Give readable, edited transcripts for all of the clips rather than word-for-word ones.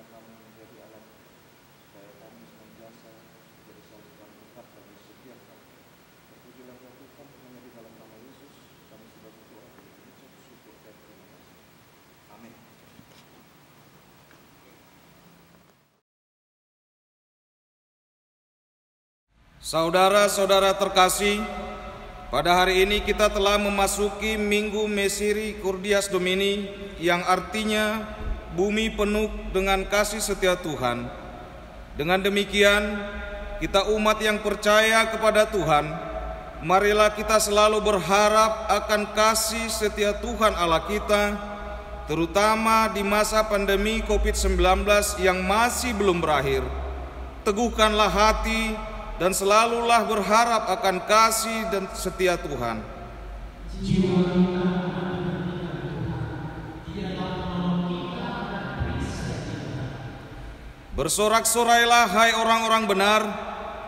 biarlah kami menjadi alat supaya kami senantiasa menjadi saluran berkat bagi setiap kami. Terpujilah Tuhan Tuhan hanya di dalam nama Yesus kami sudah berdoa dan mengucap syukur dan terima kasih. Amin. Saudara-saudara terkasih, pada hari ini kita telah memasuki Minggu Misericordias Domini yang artinya bumi penuh dengan kasih setia Tuhan. Dengan demikian, kita umat yang percaya kepada Tuhan, marilah kita selalu berharap akan kasih setia Tuhan Allah kita, terutama di masa pandemi COVID-19 yang masih belum berakhir. Teguhkanlah hati dan selalulah berharap akan kasih dan setia Tuhan. Bersorak-sorailah hai orang-orang benar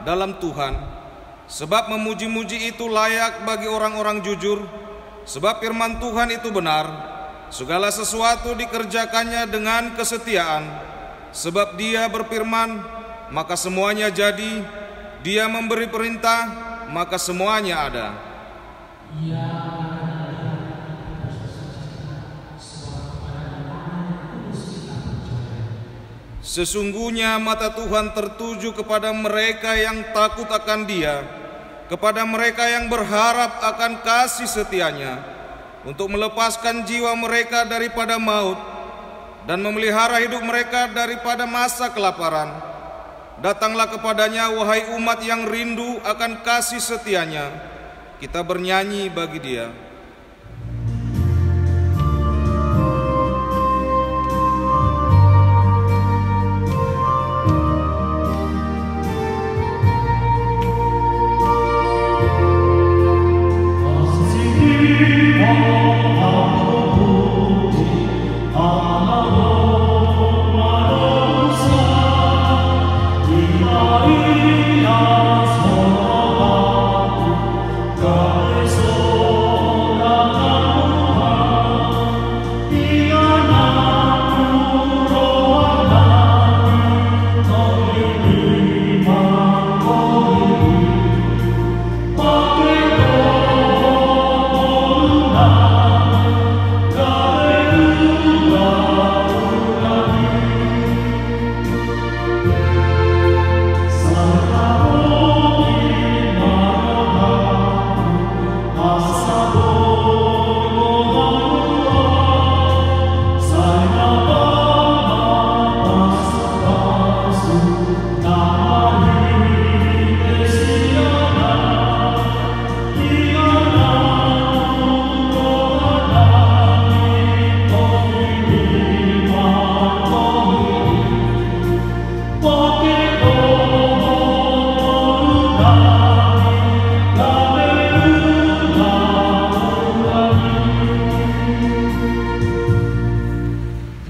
dalam Tuhan, sebab memuji-muji itu layak bagi orang-orang jujur, sebab firman Tuhan itu benar, segala sesuatu dikerjakannya dengan kesetiaan, sebab Dia berfirman, maka semuanya jadi. Dia memberi perintah, maka semuanya ada. Sesungguhnya mata Tuhan tertuju kepada mereka yang takut akan Dia, kepada mereka yang berharap akan kasih setianya, untuk melepaskan jiwa mereka daripada maut dan memelihara hidup mereka daripada masa kelaparan. Datanglah kepadanya wahai umat yang rindu akan kasih setianya, kita bernyanyi bagi Dia.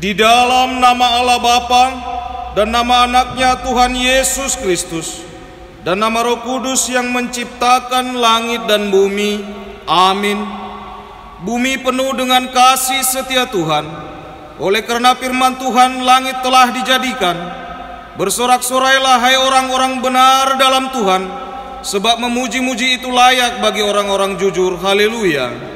Di dalam nama Allah Bapa dan nama anaknya Tuhan Yesus Kristus dan nama Roh Kudus yang menciptakan langit dan bumi. Amin. Bumi penuh dengan kasih setia Tuhan. Oleh karena firman Tuhan langit telah dijadikan. Bersorak-sorailah hai orang-orang benar dalam Tuhan, sebab memuji-muji itu layak bagi orang-orang jujur. Haleluya.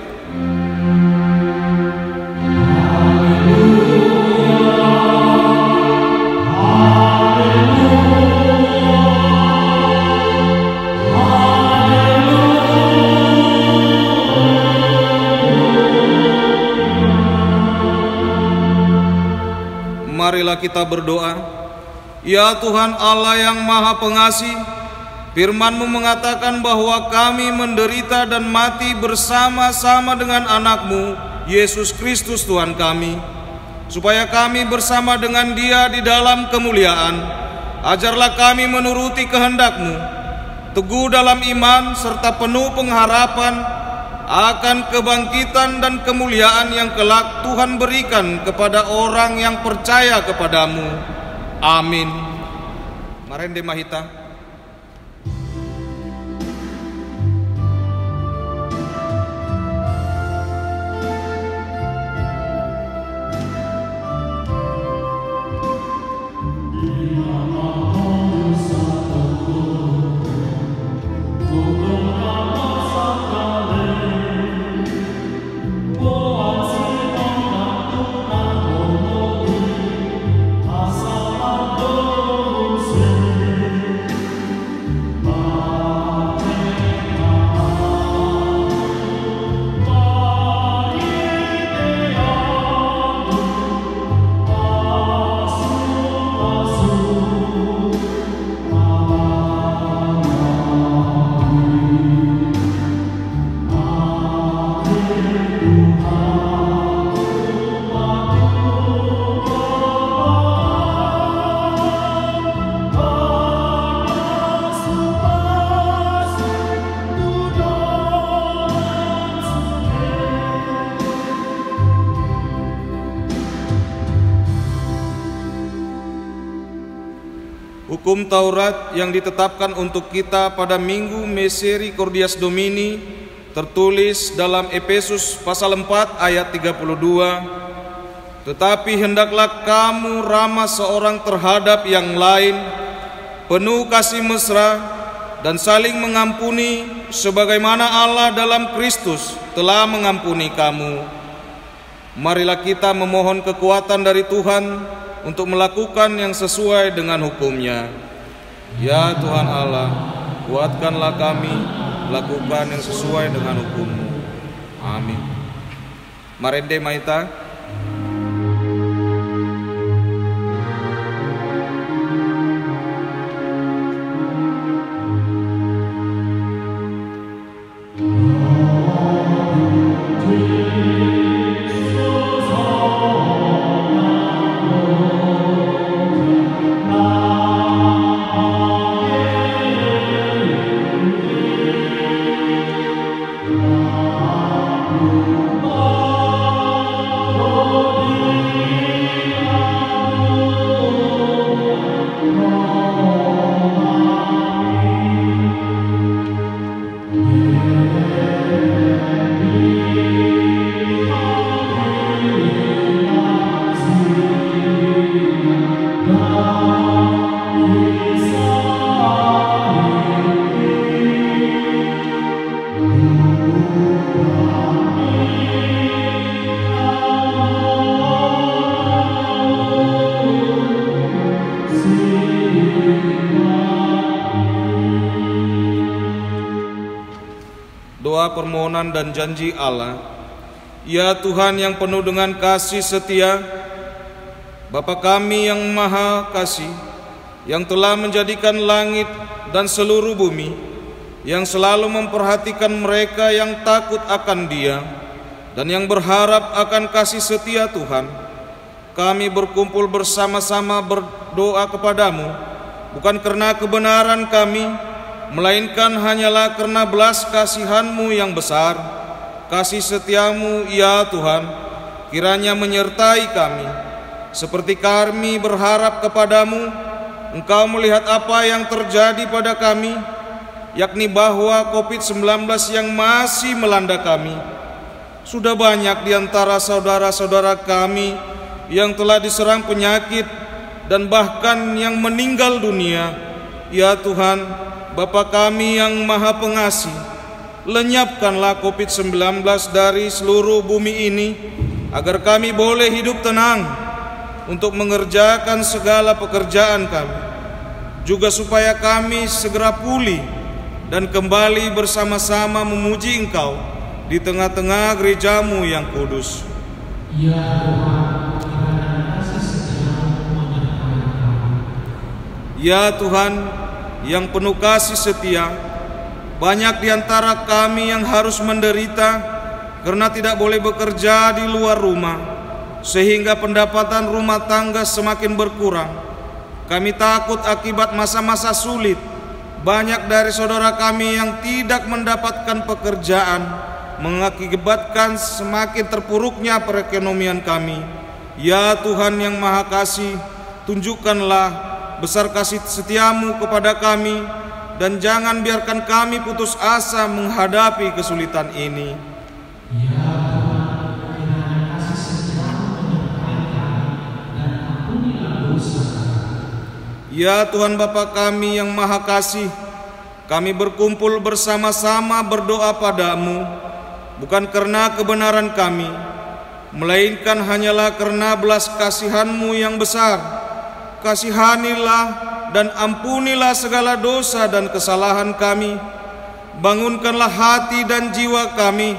Marilah kita berdoa. Ya Tuhan Allah yang Maha Pengasih, firman-Mu mengatakan bahwa kami menderita dan mati bersama-sama dengan anak-Mu, Yesus Kristus Tuhan kami, supaya kami bersama dengan Dia di dalam kemuliaan. Ajarlah kami menuruti kehendak-Mu, teguh dalam iman serta penuh pengharapan akan kebangkitan dan kemuliaan yang kelak Tuhan berikan kepada orang yang percaya kepadamu. Amin. Marende Mahita. Hukum Taurat yang ditetapkan untuk kita pada Minggu Misericordias Domini tertulis dalam Efesus pasal 4 ayat 32. Tetapi hendaklah kamu ramah seorang terhadap yang lain, penuh kasih mesra dan saling mengampuni sebagaimana Allah dalam Kristus telah mengampuni kamu. Marilah kita memohon kekuatan dari Tuhan untuk melakukan yang sesuai dengan hukum-Nya. Ya Tuhan Allah, kuatkanlah kami lakukan yang sesuai dengan hukum-Mu. Amin. Marende Maita. Doa permohonan dan janji Allah. Ya Tuhan yang penuh dengan kasih setia, Bapa kami yang maha kasih, yang telah menjadikan langit dan seluruh bumi, yang selalu memperhatikan mereka yang takut akan Dia dan yang berharap akan kasih setia Tuhan, kami berkumpul bersama-sama berdoa kepadamu, bukan karena kebenaran kami, melainkan hanyalah karena belas kasihan-Mu yang besar. Kasih setiamu ya Tuhan kiranya menyertai kami, seperti kami berharap kepadamu. Engkau melihat apa yang terjadi pada kami, yakni bahwa COVID-19 yang masih melanda kami. Sudah banyak di antara saudara-saudara kami yang telah diserang penyakit dan bahkan yang meninggal dunia. Ya Tuhan, Bapa kami yang maha pengasih, lenyapkanlah COVID-19 dari seluruh bumi ini, agar kami boleh hidup tenang untuk mengerjakan segala pekerjaan kami, juga supaya kami segera pulih dan kembali bersama-sama memuji Engkau di tengah-tengah gereja-Mu yang kudus. Ya Tuhan, kasih setiamu menyertai kami. Ya Tuhan yang penuh kasih setia, banyak di antara kami yang harus menderita karena tidak boleh bekerja di luar rumah, sehingga pendapatan rumah tangga semakin berkurang. Kami takut akibat masa-masa sulit, banyak dari saudara kami yang tidak mendapatkan pekerjaan, mengakibatkan semakin terpuruknya perekonomian kami. Ya Tuhan yang maha kasih, tunjukkanlah besar kasih setiamu kepada kami, dan jangan biarkan kami putus asa menghadapi kesulitan ini. Ya Tuhan, kiranya kasih setiamu menyertai kami dan ampunilah dosa kami. Ya Tuhan Bapa kami yang Maha Kasih, kami berkumpul bersama-sama berdoa padamu, bukan karena kebenaran kami, melainkan hanyalah karena belas kasihan-Mu yang besar. Kasihanilah dan ampunilah segala dosa dan kesalahan kami. Bangunkanlah hati dan jiwa kami,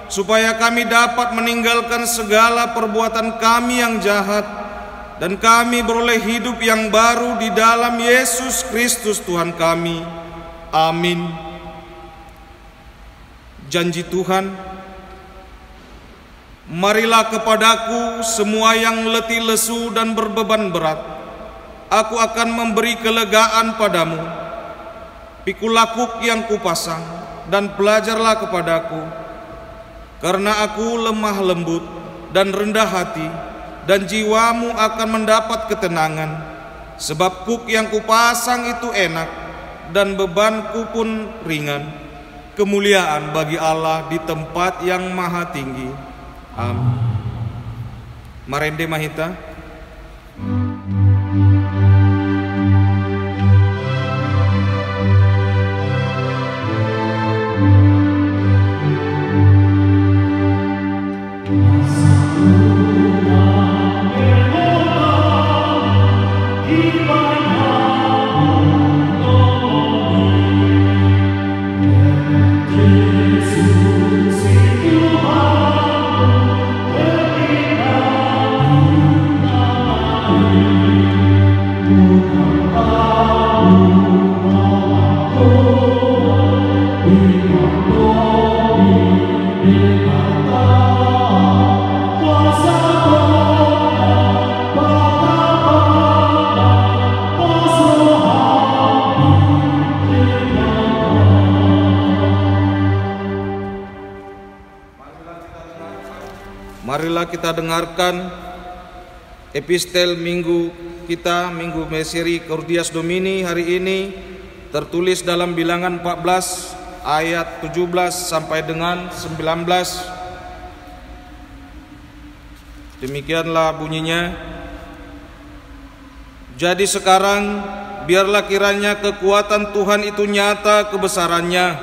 supaya kami dapat meninggalkan segala perbuatan kami yang jahat, dan kami beroleh hidup yang baru di dalam Yesus Kristus Tuhan kami. Amin. Janji Tuhan, marilah kepadaku semua yang letih lesu dan berbeban berat, aku akan memberi kelegaan padamu. Pikulah kuk yang kupasang dan belajarlah kepadaku, karena aku lemah lembut dan rendah hati, dan jiwamu akan mendapat ketenangan. Sebab kuk yang kupasang itu enak, dan bebanku pun ringan. Kemuliaan bagi Allah di tempat yang maha tinggi. Amin. Marende Mahita. Marilah kita dengarkan epistel minggu kita, Minggu Meseri Curtius Domini hari ini, tertulis dalam Bilangan 14 ayat 17 sampai dengan 19. Demikianlah bunyinya. Jadi sekarang biarlah kiranya kekuatan Tuhan itu nyata kebesarannya,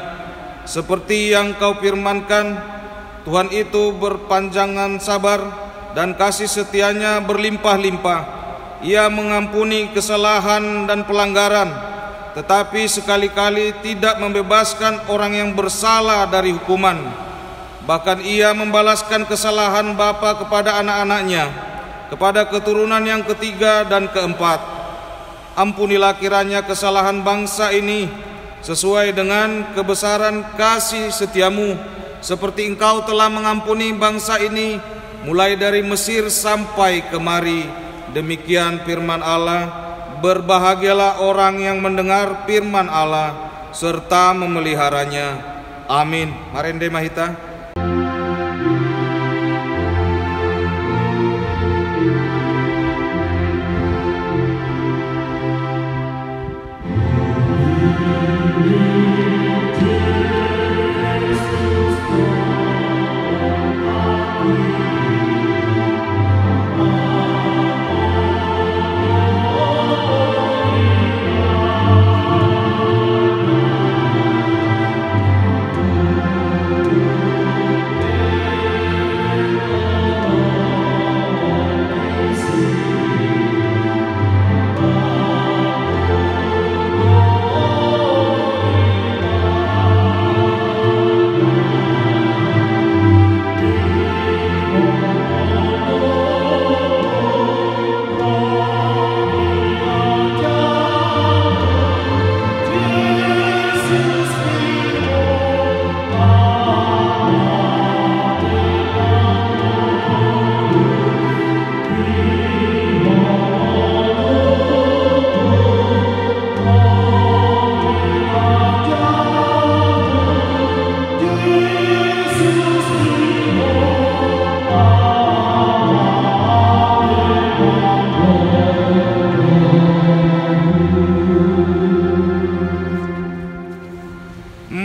seperti yang kau firmankan. Tuhan itu berpanjangan sabar dan kasih setianya berlimpah-limpah. Ia mengampuni kesalahan dan pelanggaran, tetapi sekali-kali tidak membebaskan orang yang bersalah dari hukuman. Bahkan ia membalaskan kesalahan bapa kepada anak-anaknya, kepada keturunan yang ketiga dan keempat. Ampunilah kiranya kesalahan bangsa ini sesuai dengan kebesaran kasih setiamu, seperti Engkau telah mengampuni bangsa ini mulai dari Mesir sampai kemari. Demikian firman Allah. Berbahagialah orang yang mendengar firman Allah serta memeliharanya. Amin. Marende Mahita.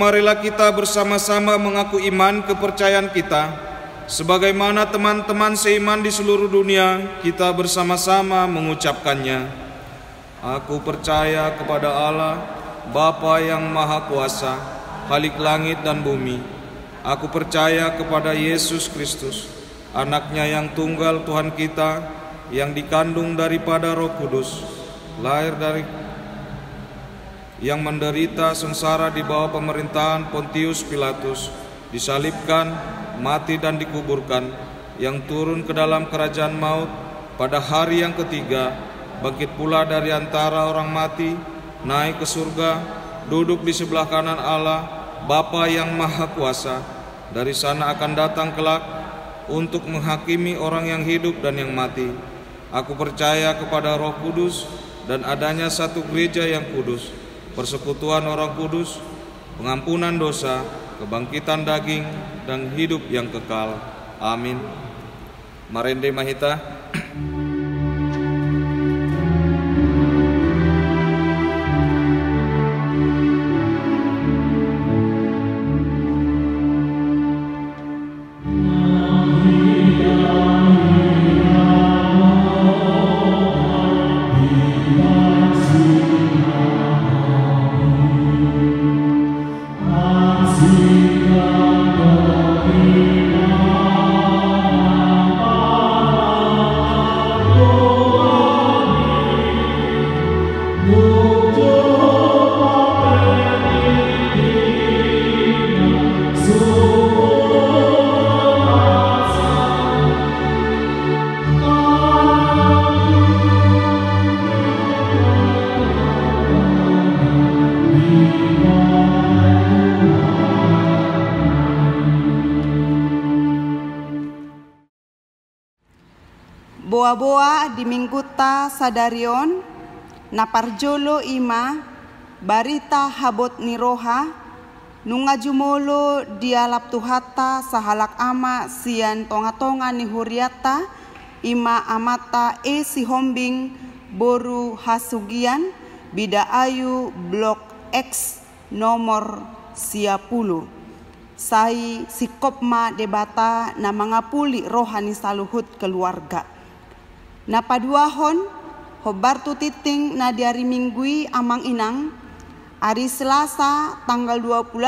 Marilah kita bersama-sama mengaku iman kepercayaan kita. Sebagaimana teman-teman seiman di seluruh dunia, kita bersama-sama mengucapkannya. Aku percaya kepada Allah, Bapa yang Maha Kuasa, Khalik langit dan bumi. Aku percaya kepada Yesus Kristus, Anaknya yang tunggal Tuhan kita, yang dikandung daripada Roh Kudus, yang menderita sengsara di bawah pemerintahan Pontius Pilatus, disalibkan, mati dan dikuburkan, yang turun ke dalam kerajaan maut, pada hari yang ketiga bangkit pula dari antara orang mati, naik ke surga, duduk di sebelah kanan Allah, Bapa yang Maha Kuasa. Dari sana akan datang kelak untuk menghakimi orang yang hidup dan yang mati. Aku percaya kepada Roh Kudus dan adanya satu gereja yang kudus, persekutuan orang kudus, pengampunan dosa, kebangkitan daging, dan hidup yang kekal. Amin. Marende Mahita. Boa-boa di mingguta sadarion naparjolo ima barita habot ni roha nunga jumolo dialap tuhata sahalak ama sian tonga-tonga ni huriata ima amata si hombing boru hasugian bida ayu blok X nomor 10 sai sikopma debata na mangapuli rohani saluhut keluarga. Napaduahon hobartu titing na diari minggui amang inang hari Selasa tanggal 20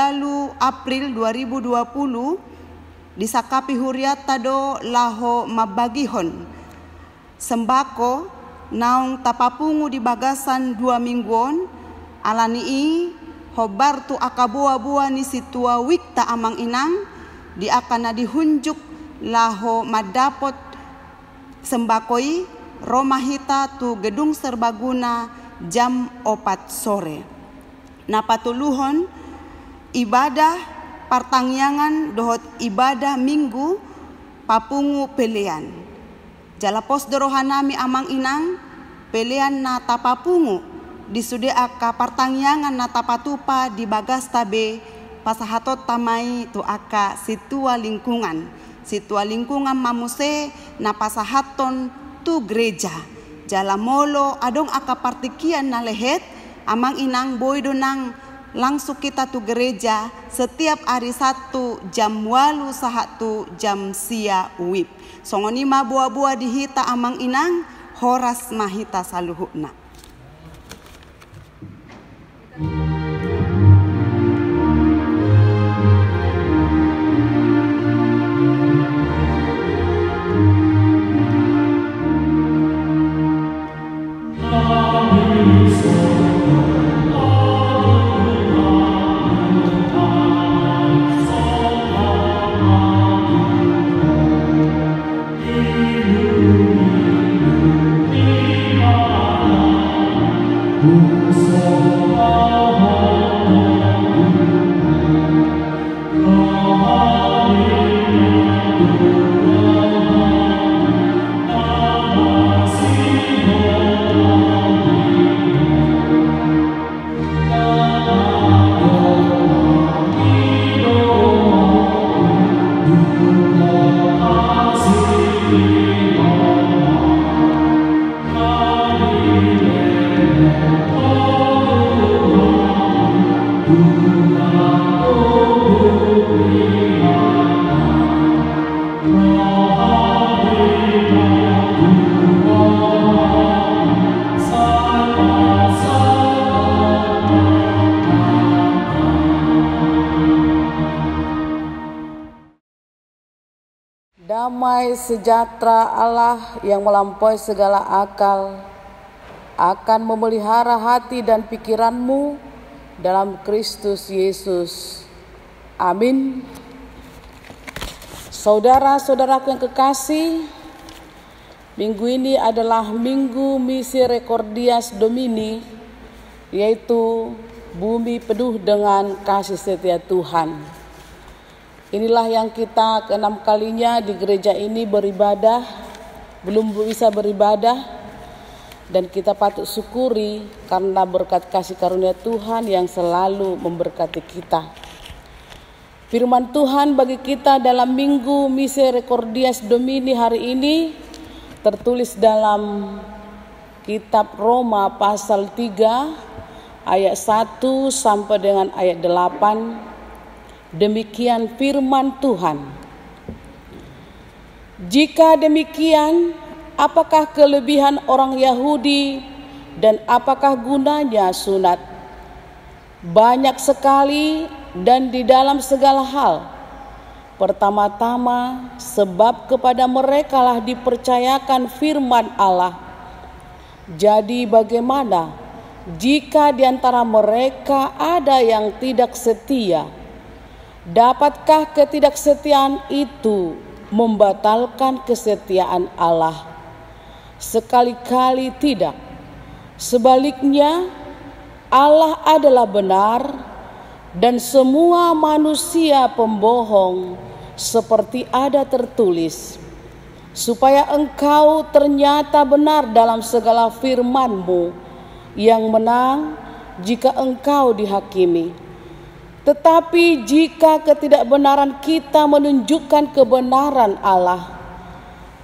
April 2020 disakapi huriata do laho mabagihon sembako naung tapapungu di bagasan 2 mingguon alani hobartu akabua-bua ni situa wikta amang inang di akan dihunjuk laho madapot sembakoi romahita tu gedung serbaguna jam 4 sore. Napatuluhon ibadah partangyangan dohot ibadah minggu papungu pelean. Jalapos dorohanami amang inang pelean na tapapungu disude aka partangyangan na tapatupa di bagas tabe pasahatot tamai tu aka situa lingkungan mamuse na pasahaton tu gereja jalamolo adong aka partikian na lehet amang inang boy donang langsung kita tu gereja setiap hari 1 jam 8 sahatu jam sia uip songonima buah-buah dihita amang inang horas mahita saluhukna. Salam damai sejahtera Allah yang melampaui segala akal akan memelihara hati dan pikiranmu dalam Kristus Yesus. Amin. Saudara-saudaraku yang kekasih, minggu ini adalah Minggu Misericordias Domini, yaitu bumi penuh dengan kasih setia Tuhan. Inilah yang kita ke-6 kalinya di gereja ini beribadah, belum bisa beribadah, dan kita patut syukuri karena berkat kasih karunia Tuhan yang selalu memberkati kita. Firman Tuhan bagi kita dalam Minggu Misericordias Domini hari ini tertulis dalam kitab Roma pasal 3 ayat 1 sampai dengan ayat 8. Demikian firman Tuhan. Jika demikian, apakah kelebihan orang Yahudi dan apakah gunanya sunat? Banyak sekali dan di dalam segala hal. Pertama-tama, sebab kepada merekalah dipercayakan firman Allah. Jadi bagaimana jika di antara mereka ada yang tidak setia? Dapatkah ketidaksetiaan itu membatalkan kesetiaan Allah? Sekali-kali tidak. Sebaliknya, Allah adalah benar dan semua manusia pembohong, seperti ada tertulis, supaya engkau ternyata benar dalam segala firman-Mu, yang menang jika engkau dihakimi. Tetapi jika ketidakbenaran kita menunjukkan kebenaran Allah,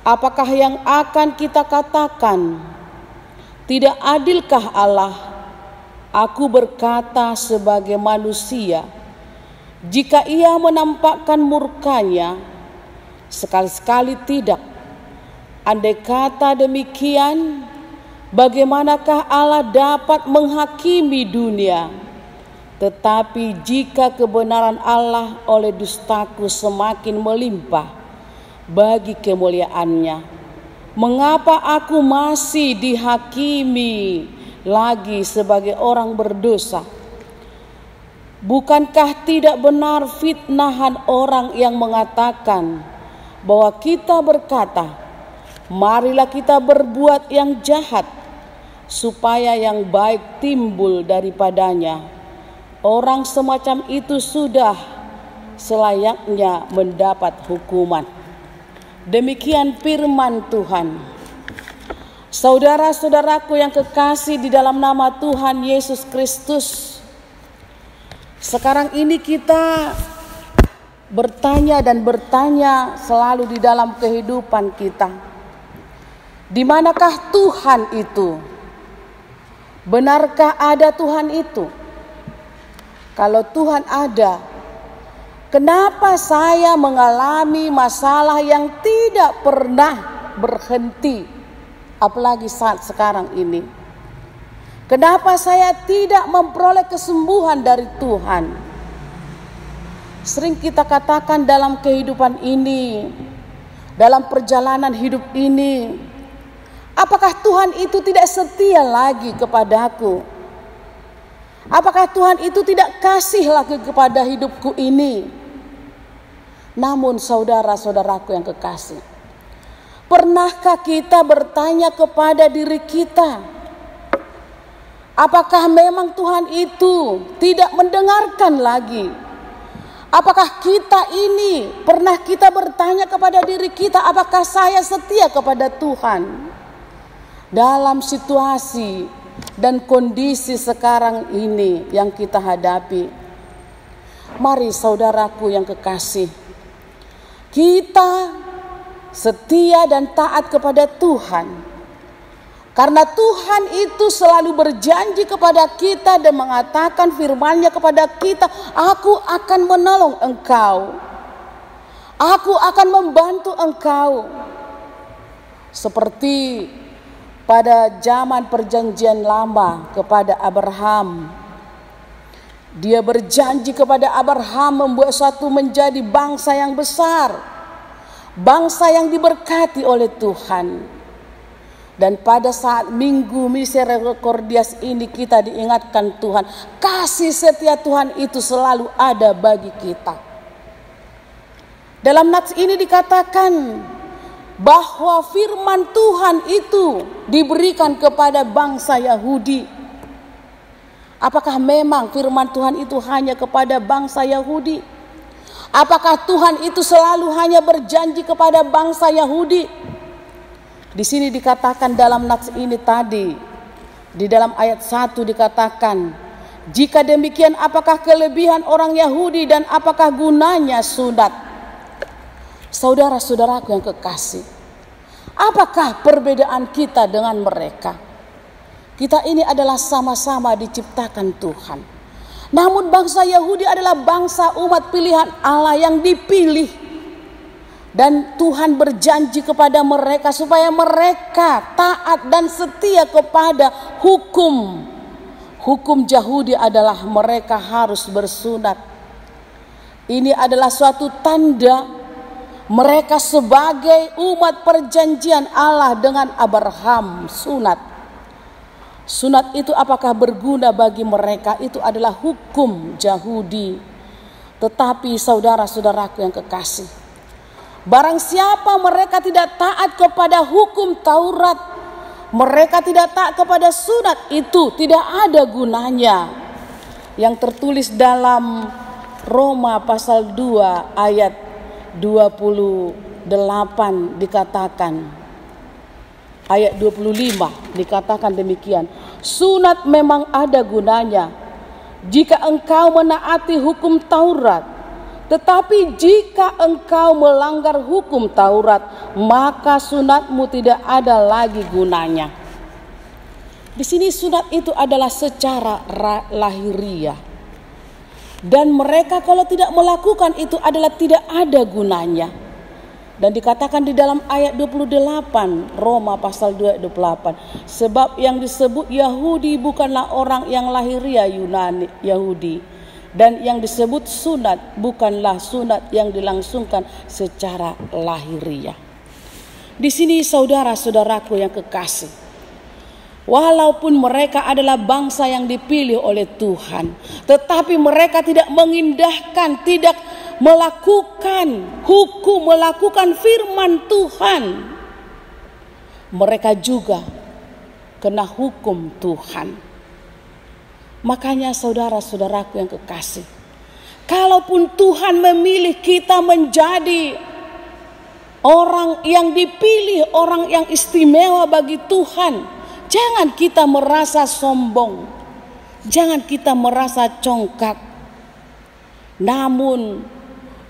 apakah yang akan kita katakan? Tidak adilkah Allah? Aku berkata sebagai manusia, jika Ia menampakkan murkanya, sekali-sekali tidak. Andai kata demikian, bagaimanakah Allah dapat menghakimi dunia? Tetapi jika kebenaran Allah oleh dustaku semakin melimpah bagi kemuliaannya, mengapa aku masih dihakimi lagi sebagai orang berdosa? Bukankah tidak benar fitnahan orang yang mengatakan bahwa kita berkata, marilah kita berbuat yang jahat supaya yang baik timbul daripadanya? Orang semacam itu sudah selayaknya mendapat hukuman. Demikian firman Tuhan. Saudara-saudaraku yang kekasih di dalam nama Tuhan Yesus Kristus, sekarang ini kita bertanya dan bertanya selalu di dalam kehidupan kita. Di manakah Tuhan itu? Benarkah ada Tuhan itu? Kalau Tuhan ada, kenapa saya mengalami masalah yang tidak pernah berhenti, apalagi saat sekarang ini? Kenapa saya tidak memperoleh kesembuhan dari Tuhan? Sering kita katakan dalam kehidupan ini, dalam perjalanan hidup ini, apakah Tuhan itu tidak setia lagi kepadaku? Apakah Tuhan itu tidak kasih lagi kepada hidupku ini? Namun saudara-saudaraku yang kekasih, pernahkah kita bertanya kepada diri kita, apakah memang Tuhan itu tidak mendengarkan lagi? Apakah kita ini pernah kita bertanya kepada diri kita, apakah saya setia kepada Tuhan? Dalam situasi dan kondisi sekarang ini yang kita hadapi, mari saudaraku yang kekasih, kita setia dan taat kepada Tuhan, karena Tuhan itu selalu berjanji kepada kita dan mengatakan firman-Nya kepada kita, aku akan menolong engkau, aku akan membantu engkau. Seperti pada zaman perjanjian lama kepada Abraham, Dia berjanji kepada Abraham membuat suatu menjadi bangsa yang besar, bangsa yang diberkati oleh Tuhan. Dan pada saat Minggu Misericordias ini kita diingatkan Tuhan, kasih setia Tuhan itu selalu ada bagi kita. Dalam nats ini dikatakan bahwa firman Tuhan itu diberikan kepada bangsa Yahudi. Apakah memang firman Tuhan itu hanya kepada bangsa Yahudi? Apakah Tuhan itu selalu hanya berjanji kepada bangsa Yahudi? Di sini dikatakan dalam nats ini tadi, di dalam ayat 1 dikatakan, jika demikian apakah kelebihan orang Yahudi dan apakah gunanya sunat? Saudara-saudaraku yang kekasih, apakah perbedaan kita dengan mereka? Kita ini adalah sama-sama diciptakan Tuhan. Namun bangsa Yahudi adalah bangsa umat pilihan Allah yang dipilih. Dan Tuhan berjanji kepada mereka supaya mereka taat dan setia kepada hukum. Hukum Yahudi adalah mereka harus bersunat. Ini adalah suatu tanda mereka sebagai umat perjanjian Allah dengan Abraham, sunat. Sunat itu apakah berguna bagi mereka? Itu adalah hukum Yahudi. Tetapi saudara-saudaraku yang kekasih, barang siapa mereka tidak taat kepada hukum Taurat, mereka tidak taat kepada sunat, itu tidak ada gunanya. Yang tertulis dalam Roma pasal 2 ayat 28 dikatakan, ayat 25 dikatakan demikian. Sunat memang ada gunanya jika engkau menaati hukum Taurat. Tetapi jika engkau melanggar hukum Taurat, maka sunatmu tidak ada lagi gunanya. Di sini sunat itu adalah secara lahiriah. Dan mereka kalau tidak melakukan itu adalah tidak ada gunanya. Dan dikatakan di dalam ayat 28 Roma pasal 2 ayat 28, sebab yang disebut Yahudi bukanlah orang yang lahiriah Yunani Yahudi, dan yang disebut sunat bukanlah sunat yang dilangsungkan secara lahiriah. Di sini saudara-saudaraku yang kekasih, walaupun mereka adalah bangsa yang dipilih oleh Tuhan, tetapi mereka tidak mengindahkan, tidak melakukan hukum, melakukan firman Tuhan. Mereka juga kena hukum Tuhan. Makanya saudara-saudaraku yang kekasih, kalaupun Tuhan memilih kita menjadi orang yang dipilih, orang yang istimewa bagi Tuhan, jangan kita merasa sombong, jangan kita merasa congkak. Namun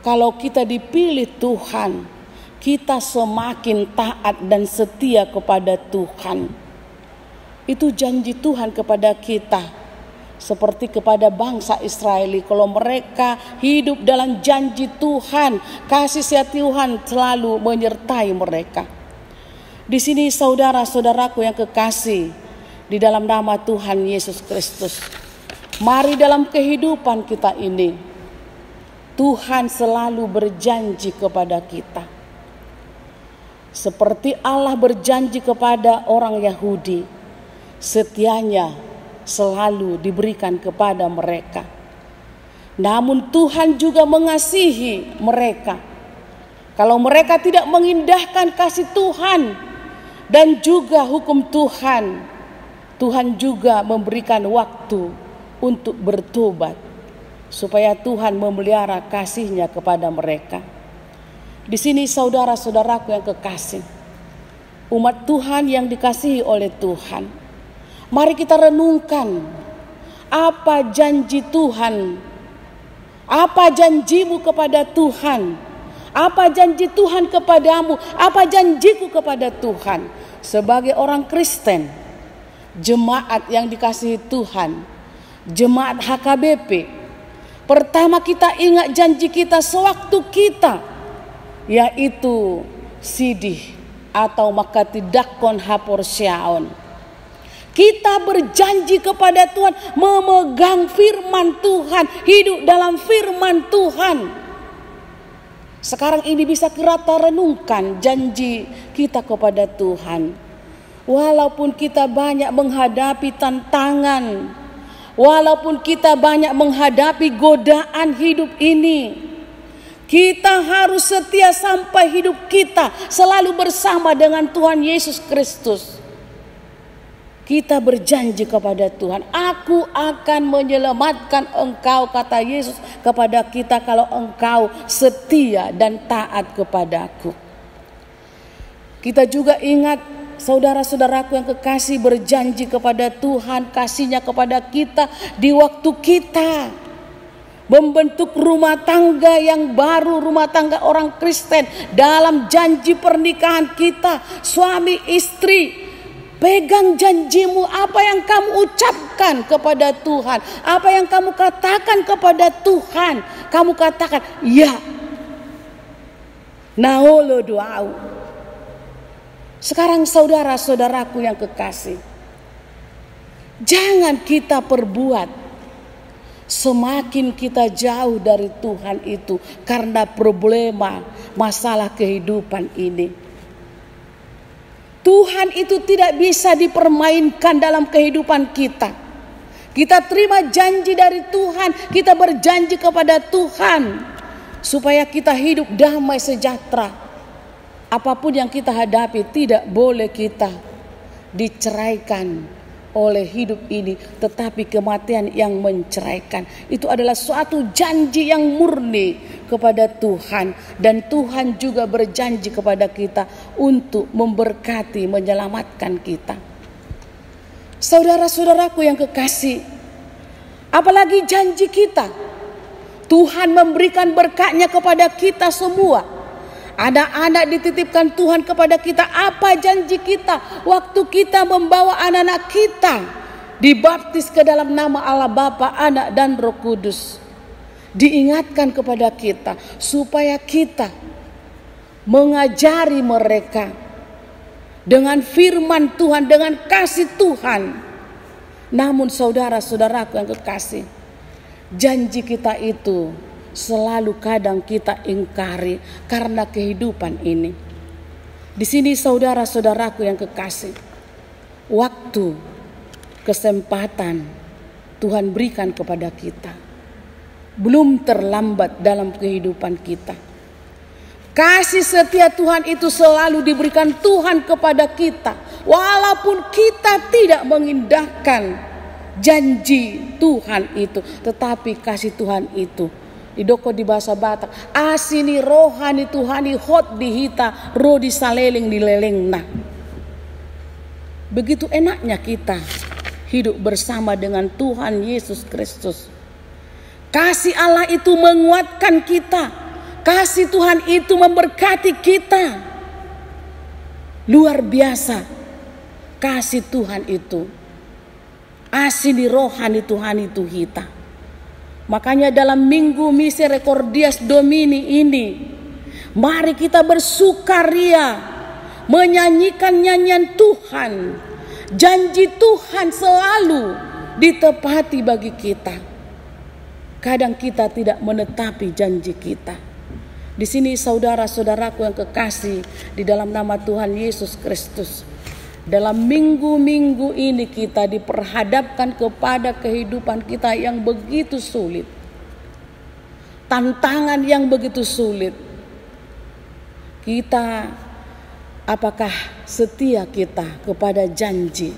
kalau kita dipilih Tuhan, kita semakin taat dan setia kepada Tuhan. Itu janji Tuhan kepada kita. Seperti kepada bangsa Israel, kalau mereka hidup dalam janji Tuhan, kasih setia Tuhan selalu menyertai mereka. Di sini saudara-saudaraku yang kekasih, di dalam nama Tuhan Yesus Kristus, mari dalam kehidupan kita ini, Tuhan selalu berjanji kepada kita. Seperti Allah berjanji kepada orang Yahudi, setianya selalu diberikan kepada mereka. Namun Tuhan juga mengasihi mereka. Kalau mereka tidak mengindahkan kasih Tuhan dan juga hukum Tuhan, Tuhan juga memberikan waktu untuk bertobat, supaya Tuhan memelihara kasih-Nya kepada mereka. Di sini saudara-saudaraku yang kekasih, umat Tuhan yang dikasihi oleh Tuhan, mari kita renungkan apa janji Tuhan, apa janjimu kepada Tuhan, apa janji Tuhan kepadamu, apa janjiku kepada Tuhan. Sebagai orang Kristen, jemaat yang dikasihi Tuhan, jemaat HKBP, pertama kita ingat janji kita sewaktu kita, yaitu sidih atau makatidakon haporsyaon. Kita berjanji kepada Tuhan, memegang firman Tuhan, hidup dalam firman Tuhan. Sekarang ini bisa kita renungkan janji kita kepada Tuhan. Walaupun kita banyak menghadapi tantangan, walaupun kita banyak menghadapi godaan hidup ini, kita harus setia sampai hidup kita selalu bersama dengan Tuhan Yesus Kristus. Kita berjanji kepada Tuhan, aku akan menyelamatkan engkau, kata Yesus kepada kita, kalau engkau setia dan taat kepadaku. Kita juga ingat, saudara-saudaraku yang kekasih, berjanji kepada Tuhan kasih-Nya kepada kita di waktu kita membentuk rumah tangga yang baru, rumah tangga orang Kristen. Dalam janji pernikahan kita, suami istri, pegang janjimu. Apa yang kamu ucapkan kepada Tuhan, apa yang kamu katakan kepada Tuhan, kamu katakan ya. Naolo doau. Sekarang saudara-saudaraku yang kekasih, jangan kita perbuat semakin kita jauh dari Tuhan itu karena problema masalah kehidupan ini. Tuhan itu tidak bisa dipermainkan dalam kehidupan kita. Kita terima janji dari Tuhan, kita berjanji kepada Tuhan supaya kita hidup damai sejahtera. Apapun yang kita hadapi, tidak boleh kita diceraikan oleh hidup ini, tetapi kematian yang menceraikan. Itu adalah suatu janji yang murni kepada Tuhan, dan Tuhan juga berjanji kepada kita untuk memberkati, menyelamatkan kita. Saudara-saudaraku yang kekasih, apalagi janji kita, Tuhan memberikan berkat-Nya kepada kita semua. Anak-anak dititipkan Tuhan kepada kita. Apa janji kita waktu kita membawa anak-anak kita dibaptis ke dalam nama Allah Bapa, Anak dan Roh Kudus? Diingatkan kepada kita supaya kita mengajari mereka dengan firman Tuhan, dengan kasih Tuhan. Namun saudara-saudaraku yang kekasih, janji kita itu selalu kadang kita ingkari karena kehidupan ini. Di sini saudara-saudaraku yang kekasih, waktu, kesempatan Tuhan berikan kepada kita. Belum terlambat dalam kehidupan kita. Kasih setia Tuhan itu selalu diberikan Tuhan kepada kita, walaupun kita tidak mengindahkan janji Tuhan itu, tetapi kasih Tuhan itu idoko di bahasa Batak, asini rohani Tuhani hot dihita, roh disaleleng dilelengna. Begitu enaknya kita hidup bersama dengan Tuhan Yesus Kristus. Kasih Allah itu menguatkan kita. Kasih Tuhan itu memberkati kita. Luar biasa kasih Tuhan itu. Asini rohani Tuhani tuhita. Makanya dalam Minggu Misericordias Domini ini, mari kita bersukaria, menyanyikan nyanyian Tuhan. Janji Tuhan selalu ditepati bagi kita. Kadang kita tidak menetapi janji kita. Di sini saudara-saudaraku yang kekasih di dalam nama Tuhan Yesus Kristus, dalam minggu-minggu ini kita diperhadapkan kepada kehidupan kita yang begitu sulit. Tantangan yang begitu sulit. Kita, apakah setia kita kepada janji?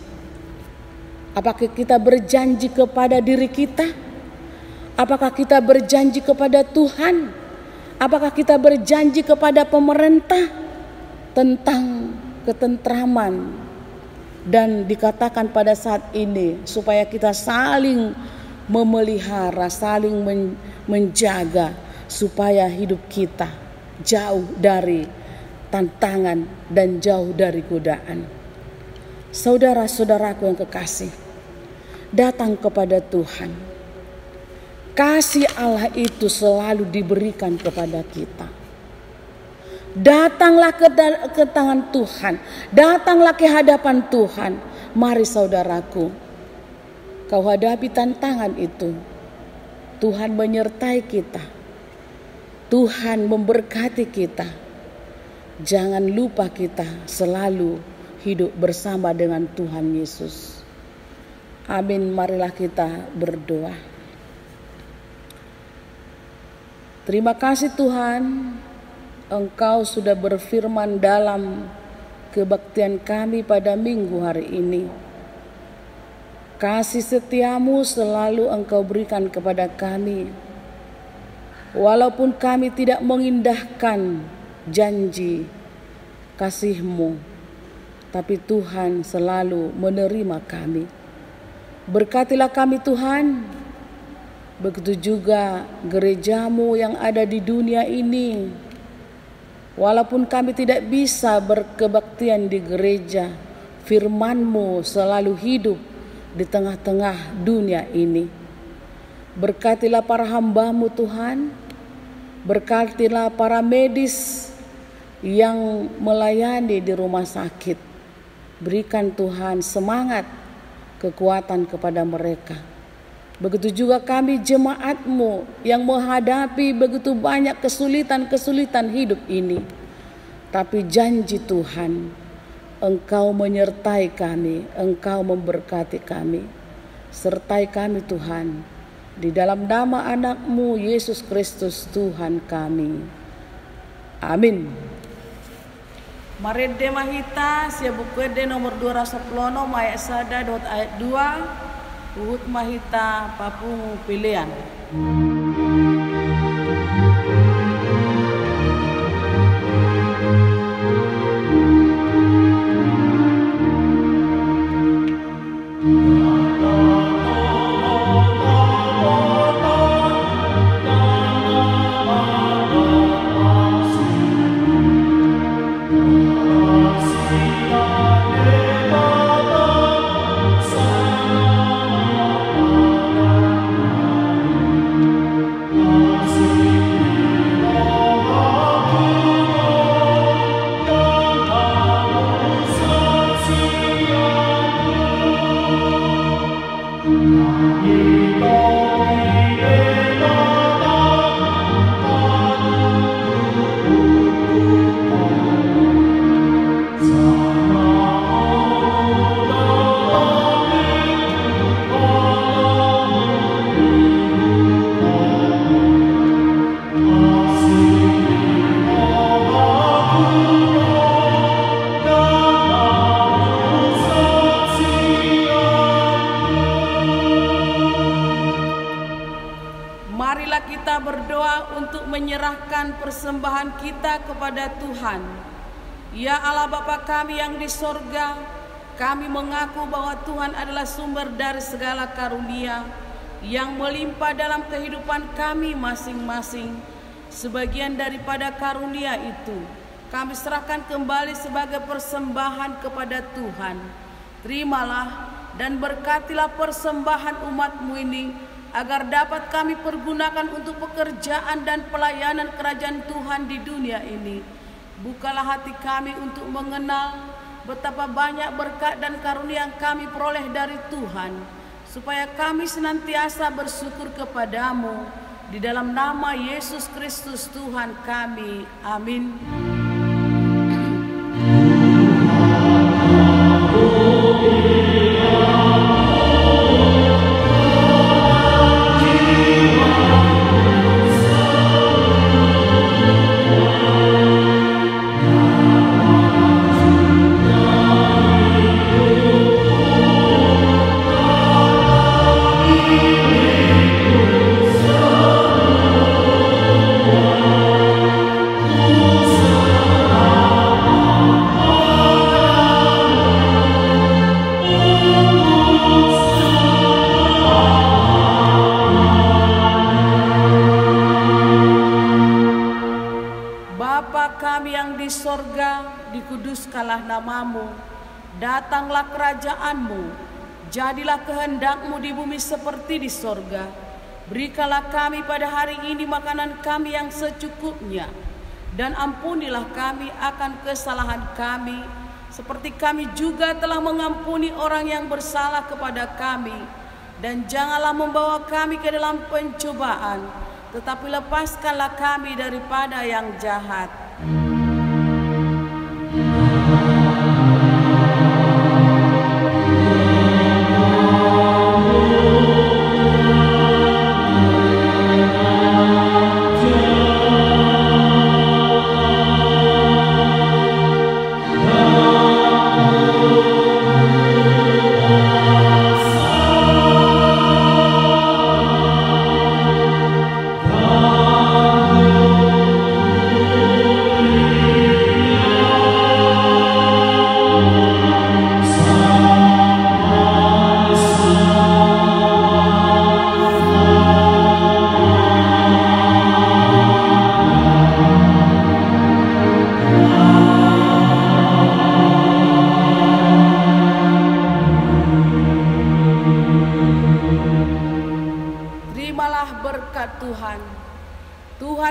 Apakah kita berjanji kepada diri kita? Apakah kita berjanji kepada Tuhan? Apakah kita berjanji kepada pemerintah tentang ketentraman? Dan dikatakan pada saat ini supaya kita saling memelihara, saling menjaga supaya hidup kita jauh dari tantangan dan jauh dari godaan. Saudara-saudaraku yang kekasih, datang kepada Tuhan. Kasih Allah itu selalu diberikan kepada kita. Datanglah ke tangan Tuhan, datanglah ke hadapan Tuhan. Mari saudaraku, kau hadapi tantangan itu. Tuhan menyertai kita. Tuhan memberkati kita. Jangan lupa kita selalu hidup bersama dengan Tuhan Yesus. Amin. Marilah kita berdoa. Terima kasih Tuhan, Engkau sudah berfirman dalam kebaktian kami pada minggu hari ini. Kasih setiamu selalu Engkau berikan kepada kami. Walaupun kami tidak mengindahkan janji kasih-Mu, tapi Tuhan selalu menerima kami. Berkatilah kami Tuhan, begitu juga gereja-Mu yang ada di dunia ini. Walaupun kami tidak bisa berkebaktian di gereja, firman-Mu selalu hidup di tengah-tengah dunia ini. Berkatilah para hamba-Mu Tuhan, berkatilah para medis yang melayani di rumah sakit. Berikan Tuhan semangat, kekuatan kepada mereka. Begitu juga kami jemaat-Mu yang menghadapi begitu banyak kesulitan-kesulitan hidup ini. Tapi janji Tuhan, Engkau menyertai kami, Engkau memberkati kami. Sertai kami Tuhan, di dalam nama anak-Mu Yesus Kristus Tuhan kami. Amin. Marede mahita sia bukuede nomor 210 ayat sada dot ayat 2 uhut mahita papungu pilihan. Marilah kita berdoa untuk menyerahkan persembahan kita kepada Tuhan. Ya Allah Bapa kami yang di sorga, kami mengaku bahwa Tuhan adalah sumber dari segala karunia yang melimpah dalam kehidupan kami masing-masing. Sebagian daripada karunia itu kami serahkan kembali sebagai persembahan kepada Tuhan. Terimalah dan berkatilah persembahan umat-Mu ini, agar dapat kami pergunakan untuk pekerjaan dan pelayanan kerajaan Tuhan di dunia ini. Bukalah hati kami untuk mengenal betapa banyak berkat dan karunia yang kami peroleh dari Tuhan, supaya kami senantiasa bersyukur kepadamu. Di dalam nama Yesus Kristus Tuhan kami. Amin. Dikuduskanlah namamu, datanglah kerajaanmu, jadilah kehendak-Mu di bumi seperti di sorga. Berikanlah kami pada hari ini makanan kami yang secukupnya, dan ampunilah kami akan kesalahan kami, seperti kami juga telah mengampuni orang yang bersalah kepada kami. Dan janganlah membawa kami ke dalam pencobaan, tetapi lepaskanlah kami daripada yang jahat.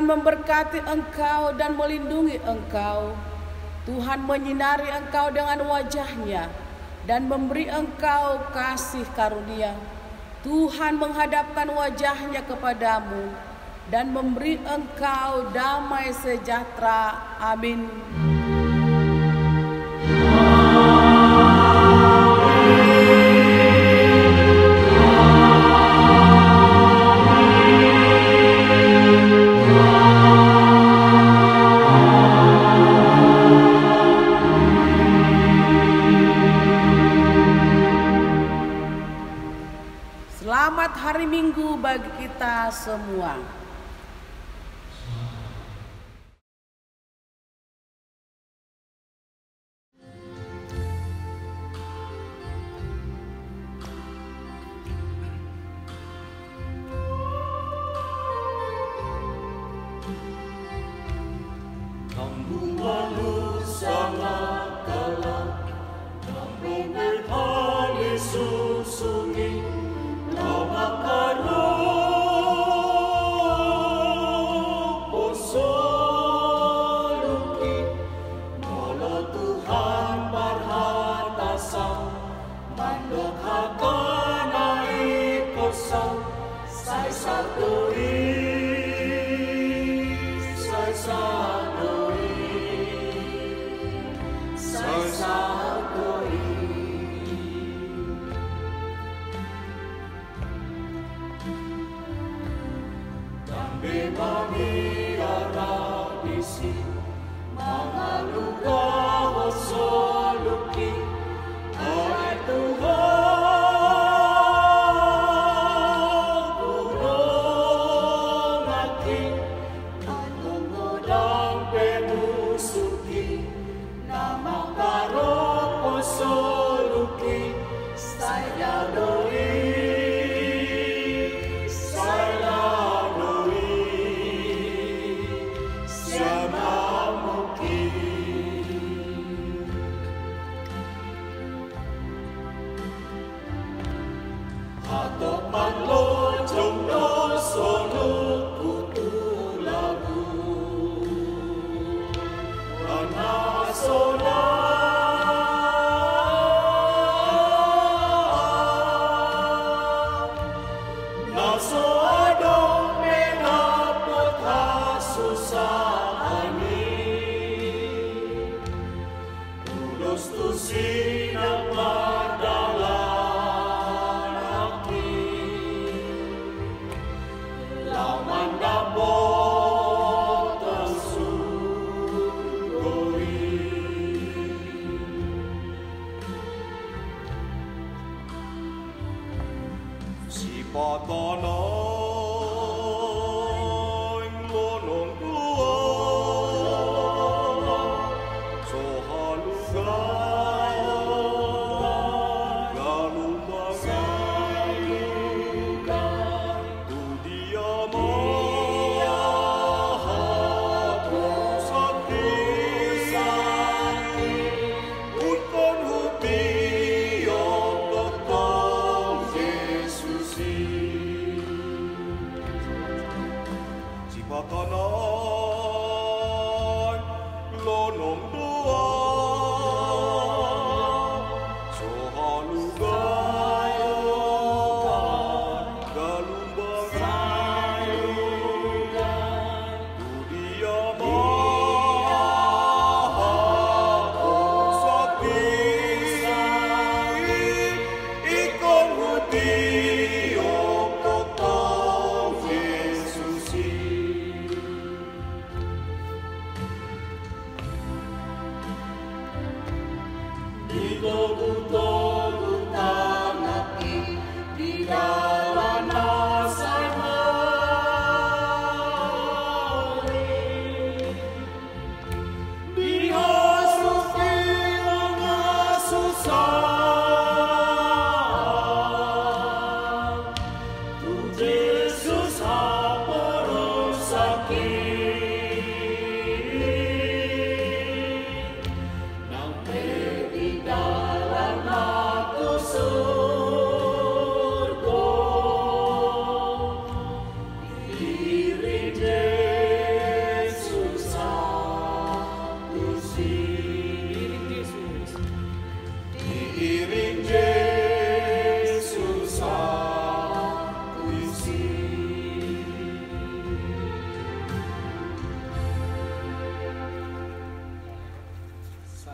Tuhan memberkati engkau dan melindungi engkau. Tuhan menyinari engkau dengan wajah-Nya dan memberi engkau kasih karunia. Tuhan menghadapkan wajah-Nya kepadamu dan memberi engkau damai sejahtera. Amin. Selamat hari Minggu bagi kita semua.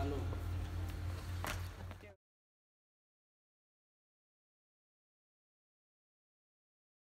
Shalom.